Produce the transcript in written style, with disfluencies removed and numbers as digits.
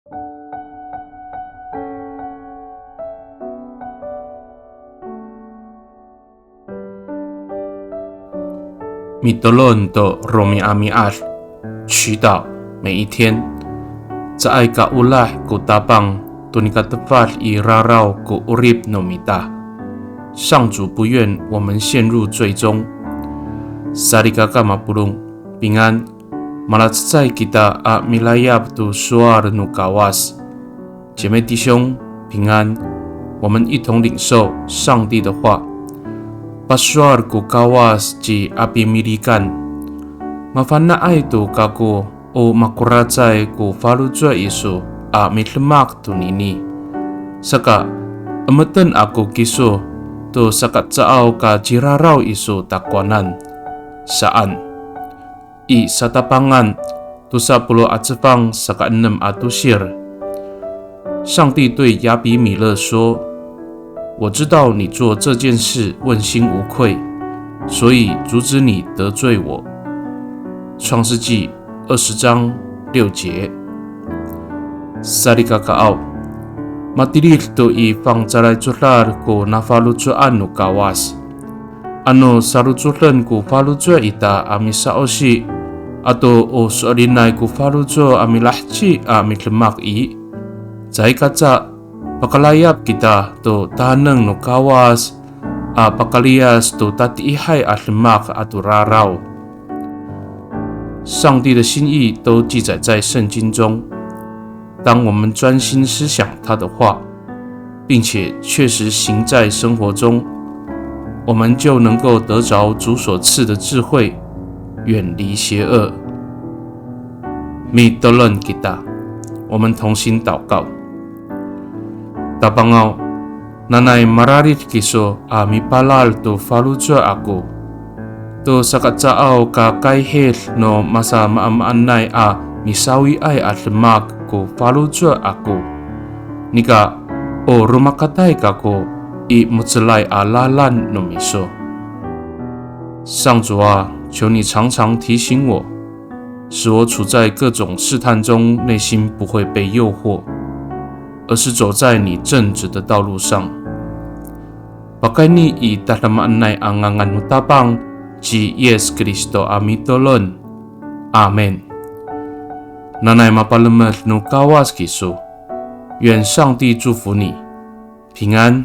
Mitolon do Romi Amiar， 祈祷每一天。Sa ay kaulah ku tabang tunikatafal iraraw ku urip nomita。上主不愿我们陷入罪中。Sarikaka mapulung平安。Malatsai kita a milayap tu suar nu kawas。姐妹弟兄平安，我们一同领受上帝的话。Pasuar ku kawas ji api milikan. Mafana ay tu kaku o makuratsay ku falujwa isu a mitlemak tu nini. Saka amatan aku kisu tu sakat tsaaw ka jiraraw isu takwanan. Saan? I satapangan tu 10atsefang saka 6atusir。上帝对亚比米勒说，我知道你做这件事问心无愧，所以阻止你得罪我。创世纪20章6节。Sarikakaau matilir tu i fangzalay jular ko nafalucuan nu kawas. Ano saluculan ko falucua ita amisaosi ato o sualinay ko falucua amilahci amiklemak i. Zai kaca pakalayap kita tu taneng nu kawas a pakalias tu tatihay atlemak atu raraw。上帝的心意都记载在圣经中。当我们专心思想他的话，并且确实行在生活中，我们就能够得着主所赐的智慧，远离邪恶。Mitolon kita， 我们同心祷告。Tabangaw, nanay mararit kiso a mipalal to falujwa ako. To sakatsaaw ka kaihil no masa maamaanay a misawi ay at lemak ko falujwa ako. Nika o rumakatay kako i mutsalay a lalan no miso。上主啊，求你常常提醒我，使我处在各种试探中，内心不会被诱惑，而是走在你正直的道路上。Pakai ni i tatamaanay ang nganganutapang ji Yes Kristo amitolon. Amen。nanay mapalamat no kawas kiso，愿上帝祝福你，平安。